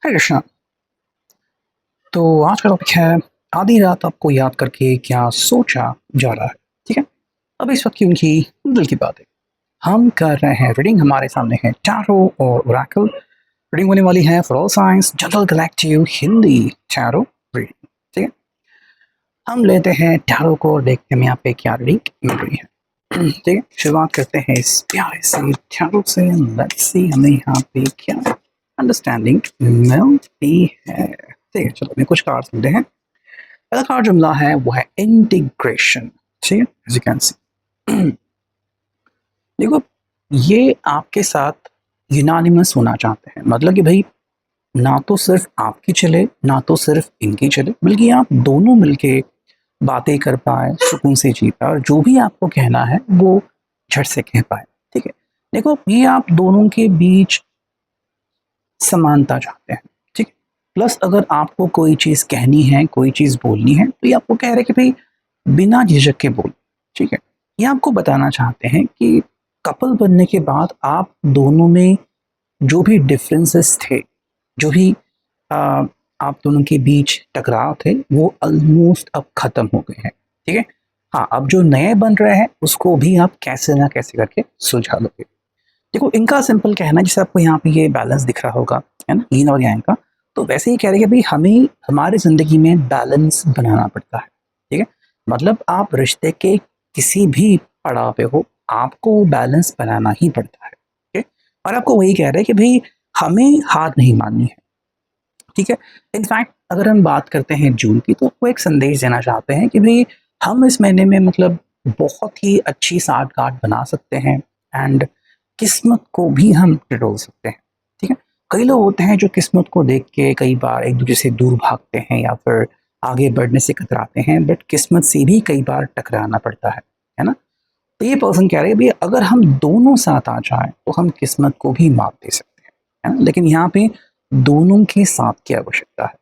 हरे कृष्णा। तो आज का टॉपिक है आधी रात आपको याद करके क्या सोचा जा रहा है। ठीक है, अब इस वक्त की उनकी दिल की बात है। हम कर रहे हैं रीडिंग, हमारे सामने है टैरो और ओरेकल। रीडिंग होने वाली है for all science general collective Hindi tarot reading. ठीक है, हम लेते हैं टैरो को और देखते हैं यहाँ पे क्या रीडिंग मिल रही है। ठीक है, शुरुआत करते हैं इस प्यारे से टैरो से। लेट्स सी हमें यहाँ पे क्या अंडरस्टैंडिंग मिलती है। ठीक है, चलो मैं कुछ कार्ड्स मिलते हैं। पहला कार्ड जो मिला है वो है इंटीग्रेशन। ठीक है, एज यू कैन सी, देखो ये आपके साथ यूनानिमस होना चाहते हैं। मतलब कि भाई ना तो सिर्फ आपकी चले ना तो सिर्फ इनकी चले, बल्कि आप दोनों मिलके बातें कर पाए, सुकून से जी पाए और जो भी आपको कहना है वो झट से कह पाए। ठीक है, देखो ये आप दोनों के बीच समानता चाहते हैं। ठीक है, प्लस अगर आपको कोई चीज़ कहनी है, कोई चीज़ बोलनी है, तो ये आपको कह रहे हैं कि भाई बिना झिझक के बोल। ठीक है, ये आपको बताना चाहते हैं कि कपल बनने के बाद आप दोनों में जो भी डिफरेंसेस थे, जो भी आ, आप दोनों के बीच टकराव थे, वो ऑलमोस्ट अब खत्म हो गए हैं। ठीक है, हाँ अब जो नए बन रहे हैं उसको भी आप कैसे ना कैसे करके सुलझा लोगे। देखो इनका सिंपल कहना है, जैसे आपको यहाँ पे ये बैलेंस दिख रहा होगा, है ना, यीन और यांग का। तो वैसे ही कह रहे हैं कि भाई हमें हमारी जिंदगी में बैलेंस बनाना पड़ता है। ठीक है, मतलब आप रिश्ते के किसी भी पड़ाव पे हो, आपको बैलेंस बनाना ही पड़ता है। ठीक है, और आपको वही कह रहे हैं कि भाई हमें हार नहीं माननी है। ठीक है, इनफैक्ट अगर हम बात करते हैं जून की, तो वो एक संदेश देना चाहते हैं कि भाई हम इस महीने में मतलब बहुत ही अच्छी साठगांठ बना सकते हैं एंड किस्मत को भी हम टटोल सकते हैं। ठीक है, कई लोग होते हैं जो किस्मत को देख के कई बार एक दूसरे से दूर भागते हैं या फिर आगे बढ़ने से कतराते हैं, बट किस्मत से भी कई बार टकराना पड़ता है ना। तो ये पर्सन कह रहे हैं भाई अगर हम दोनों साथ आ जाएं तो हम किस्मत को भी मात दे सकते हैं, है ना। लेकिन यहाँ पे दोनों के साथ की आवश्यकता है।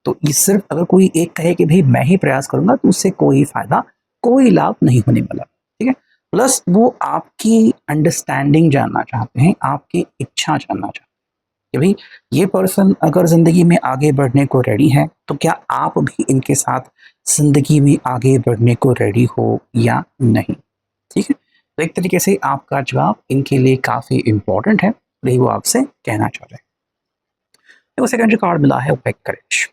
तो ये सिर्फ अगर कोई एक कहे कि भाई मैं ही प्रयास करूंगा, तो उससे कोई फायदा, कोई लाभ नहीं होने वाला। ठीक है, प्लस वो आपकी अंडरस्टैंडिंग जानना चाहते हैं, आपकी इच्छा जानना चाहते हैं कि भाई ये पर्सन अगर जिंदगी में आगे बढ़ने को रेडी है, तो क्या आप भी इनके साथ जिंदगी में आगे बढ़ने को रेडी हो या नहीं। ठीक है, तो एक तरीके से आपका जवाब इनके लिए काफी इंपॉर्टेंट है, वही वो आपसे कहना चाह रहे हैं। देखो सेकंड जो कार्ड मिला है वो है करेज।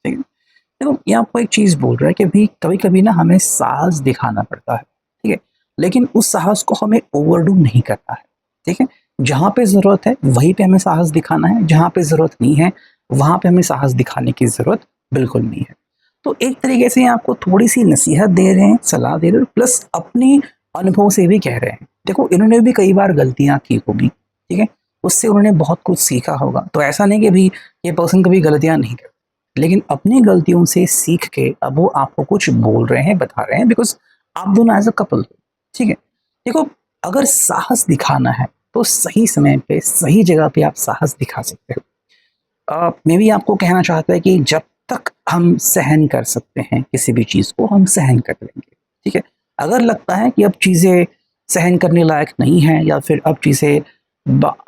ठीक है, देखो ये आपको एक चीज बोल रहा है कि भाई कभी कभी ना हमें साहस दिखाना पड़ता है। ठीक है, लेकिन उस साहस को हमें ओवरडू नहीं करना है। ठीक है, जहां पे जरूरत है वहीं पे हमें साहस दिखाना है, जहां पे जरूरत नहीं है वहां पे हमें साहस दिखाने की जरूरत बिल्कुल नहीं है। तो एक तरीके से आपको थोड़ी सी नसीहत दे रहे हैं, सलाह दे रहे हैं, प्लस अपने अनुभव से भी कह रहे हैं। देखो इन्होंने भी कई बार गलतियां की होगी। ठीक है, उससे उन्होंने बहुत कुछ सीखा होगा। तो ऐसा नहीं कि भी ये पर्सन कभी गलतियां नहीं कर, लेकिन अपनी गलतियों से सीख के अब वो आपको कुछ बोल रहे हैं, बता रहे हैं, बिकॉज आप दोनों एज अ कपल हो। ठीक है, देखो अगर साहस दिखाना है तो सही समय पे सही जगह पे आप साहस दिखा सकते हो। मे भी आपको कहना चाहता है कि जब तक हम सहन कर सकते हैं किसी भी चीज को, हम सहन कर लेंगे। ठीक है, अगर लगता है कि अब चीजें सहन करने लायक नहीं है या फिर अब चीजें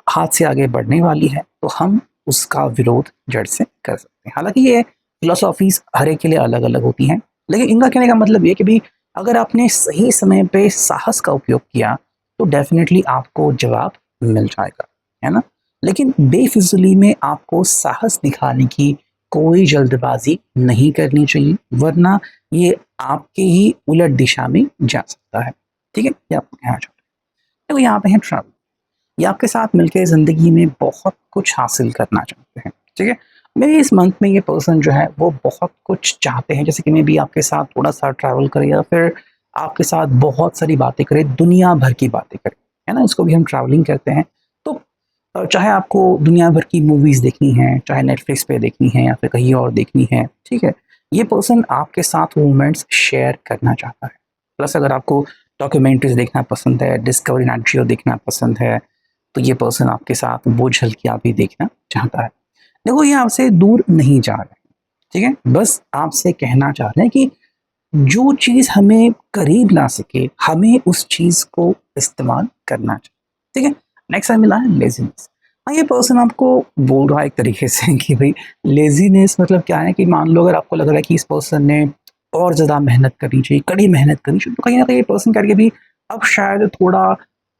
हाथ से आगे बढ़ने वाली है, तो हम उसका विरोध जड़ से कर सकते हैं। हालांकि ये फिलोसॉफीज हर एक के लिए अलग अलग होती हैं, लेकिन इनका कहने का मतलब ये कि भी अगर आपने सही समय पे साहस का उपयोग किया तो डेफिनेटली आपको जवाब मिल जाएगा, है ना। लेकिन बेफिजूली में आपको साहस दिखाने की कोई जल्दबाजी नहीं करनी चाहिए, वरना ये आपके ही उलट दिशा में जा सकता है। ठीक है, ये आपको कहना चाहते हैं। तो यहाँ पे है ट्रैवल। ये आपके साथ मिलकर ज़िंदगी में बहुत कुछ हासिल करना चाहते हैं। ठीक है, मेरे इस मंथ में ये पर्सन जो है वो बहुत कुछ चाहते हैं, जैसे कि मैं भी आपके साथ थोड़ा सा ट्रैवल करे या फिर आपके साथ बहुत सारी बातें करें, दुनिया भर की बातें करें, है ना, उसको भी हम ट्रैवलिंग कहते हैं। तो चाहे आपको दुनिया भर की मूवीज़ देखनी है, चाहे नेटफ्लिक्स पे देखनी है या फिर कहीं और देखनी है, ठीक है, ये पर्सन आपके साथ मोमेंट्स शेयर करना चाहता है। प्लस अगर आपको डॉक्यूमेंट्रीज देखना पसंद है, डिस्कवरी नेट जियो देखना पसंद है, तो ये पर्सन आपके साथ वो झलकियाँ भी देखना चाहता है। देखो ये आपसे दूर नहीं जा रहे हैं। ठीक है, बस आपसे कहना चाह रहे हैं कि जो चीज़ हमें करीब ला सके, हमें उस चीज़ को इस्तेमाल करना चाहिए। ठीक है, नेक्स्ट टाइम मिला है लेज़ीनेस। हाँ, ये पर्सन आपको बोल रहा है एक तरीके से कि भाई लेज़ीनेस मतलब क्या है कि मान लो अगर आपको लग रहा है कि इस पर्सन ने और ज़्यादा मेहनत करनी चाहिए, कड़ी मेहनत करनी चाहिए, तो कहीं न कहीं ये पर्सन कह रही है भी अब शायद थोड़ा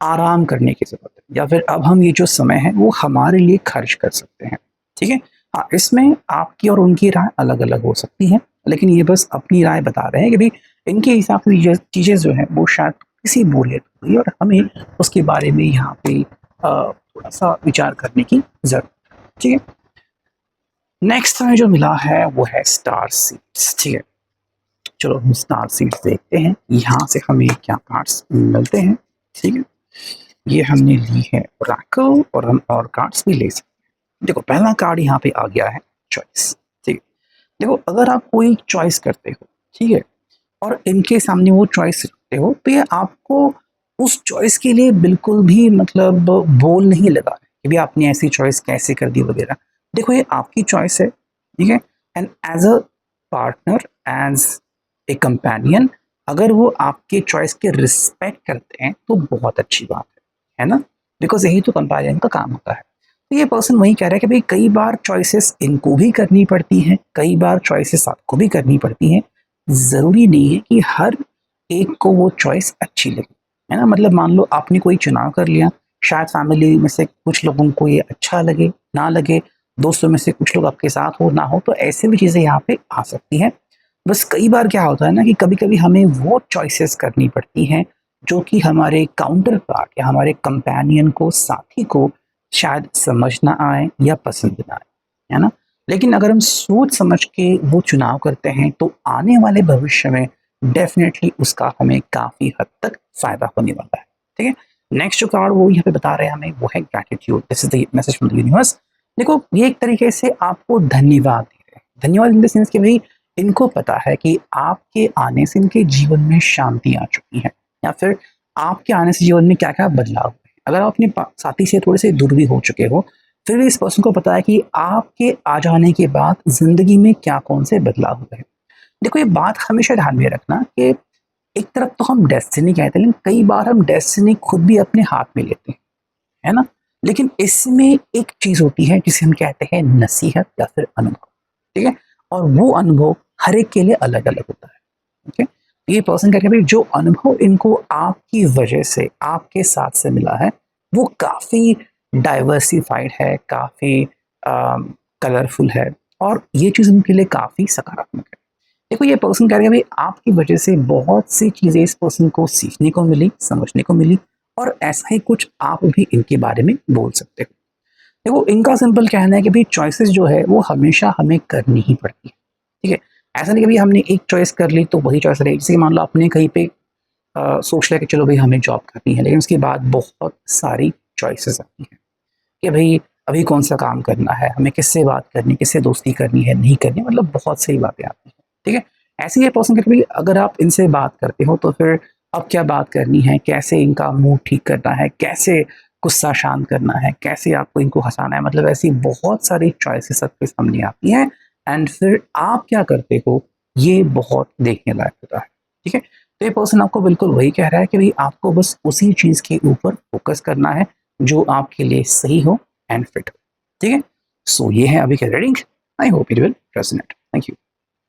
आराम करने की ज़रूरत है या फिर अब हम ये जो समय है वो हमारे लिए खर्च कर सकते हैं, ठीक है? हाँ, इसमें आपकी और उनकी राय अलग-अलग हो सकती है, लेकिन ये बस अपनी राय बता रहे हैं कि भई इनके हिसाब से ये चीज़ें जो हैं वो शायद किसी बोरियत हुई और हमें उसके बारे में यहाँ पे थोड़ा-सा विचार करने की ज़रूरत है, ठीक है? नेक्स्ट हमें जो मिला है वो है स्टार सीड्स, ठीक है? चलो हम स्टार सीड्स देखते हैं, यहाँ से हमें क्या कार्ड्स मिलते हैं, ठीक है? ये हमने ली है ओरेकल और हम और कार्ड्स भी ले सकते हैं। देखो पहला कार्ड यहाँ पे आ गया है चॉइस, ठीक है? देखो अगर आप कोई चॉइस करते हो, ठीक है? और इनके सामने वो चॉइस रखते हो, तो ये आपको उस चॉइस के लिए बिल्कुल भी मतलब बोल नहीं लगा है कि भई आपने ऐसी चॉइस कैसे कर दी वगैरह। देखो ये आपकी चॉइस है, ठीक है? And as a partner, as a companion अगर वो आपके चॉइस के रिस्पेक्ट करते हैं, तो बहुत अच्छी बात है ना? बिकॉज़ यही तो कंपेनियन का काम होता है। तो ये पर्सन वही कह रहा है कि भई कई बार चॉइसेस इनको भी करनी पड़ती हैं, कई बार चॉइसेस आपको भी करनी पड़ती हैं। ज़रूरी नहीं है कि हर एक को वो चॉइस अच्छी लगे, है ना? मतलब मान लो आपने कोई चुनाव कर लिया, शायद फैमिली में से कुछ लोगों को ये अच्छा लगे, ना लगे, दोस्तों में से कुछ लोग आपके साथ हो, ना हो, तो ऐसे भी चीज़ें यहाँ पे आ सकती हैं। बस कई बार क्या होता है ना कि कभी-कभी हमें वो चॉइसेस करनी पड़ती हैं, जो कि हमारे काउंटर पार्ट या हमारे कंपेनियन को, साथी को शायद समझ ना आए या पसंद ना आए, है ना? लेकिन अगर हम सोच समझ के वो चुनाव करते हैं, तो आने वाले भविष्य में डेफ़िनेटली उसका हमें काफ़ी हद तक फ़ायदा होने वाला है, ठीक है? नेक्स्ट जो कार्ड वो यहाँ पे बता रहे हैं हमें वो है gratitude, this is the message from the universe. देखो ये एक तरीके से आपको धन्यवाद दे रहे हैं। धन्यवाद इन द सेंस कि भई इनको पता है कि आपके आने से इनके जीवन में शांति आ चुकी है या फिर आपके आने से जीवन में क्या-क्या बदलाव हुए हैं। अगर आप अपने साथी से थोड़े से दूर भी हो चुके हो, फिर भी इस पर्सन को पता है कि आपके आ जाने के बाद ज़िंदगी में क्या कौन से बदलाव हुए हैं। देखो ये बात हमेशा ध्यान में रखना कि एक तरफ तो हम डेस्टिनी कहते हैं, लेकिन कई बार हम डेस्टिनी खुद भी अपने हाथ में लेते हैं, है ना? लेकिन इसमें एक चीज़ होती है जिसे हम कहते हैं नसीहत या फिर अनुभव, ठीक है? और वो अनुभव हर एक के लिए अलग-अलग होता है, ओके? ये पर्सन कहते हैं भाई जो अनुभव इनको आपकी वजह से, आपके साथ से मिला है, वो काफ़ी डाइवर्सिफ़ाइड है, काफ़ी कलरफुल है और ये चीज़ उनके लिए काफ़ी सकारात्मक है। देखो ये पर्सन कह रहे हैं भाई आपकी वजह से बहुत सी चीज़ें इस पर्सन को सीखने को मिली, समझने को मिली और ऐसा ही कुछ आप भी इनके बारे में बोल सकते हो। देखो इनका सिंपल कहना है कि भाई चॉइसेस जो है वो हमेशा हमें करनी ही पड़ती है, ठीक है? ऐसा नहीं कि भाई हमने एक चॉइस कर ली तो वही चॉइस रहेगी। जैसे कि मान लो आपने कहीं पे सोच लिया कि चलो भाई हमें जॉब करनी है, लेकिन उसके बाद बहुत सारी चॉइसेस आती हैं कि भाई अभी कौन-सा काम करना है, हमें किससे बात करनी है, किससे दोस्ती करनी है, नहीं करनी, मतलब बहुत सही बातें आती हैं, ठीक है? ऐसे ही ये पर्सन कहते हैं भाई अगर आप इनसे बात करते हो तो फिर अब क्या बात करनी है, कैसे इनका मूड ठीक करना है, कैसे गुस्सा शांत करना है, कैसे आपको इनको हँसाना है, मतलब ऐसी बहुत सारी चॉइसेस आपके सामने आती हैं एंड फिर आप क्या करते हो, ये बहुत देखने लायक होता है, ठीक है? तो ये पर्सन आपको बिल्कुल वही कह रहा है कि भई आपको बस उसी चीज़ के ऊपर फ़ोकस करना है, जो आपके लिए सही हो एंड फिट हो, ठीक है? सो ये है अभी का reading. I hope it will resonate. Thank you.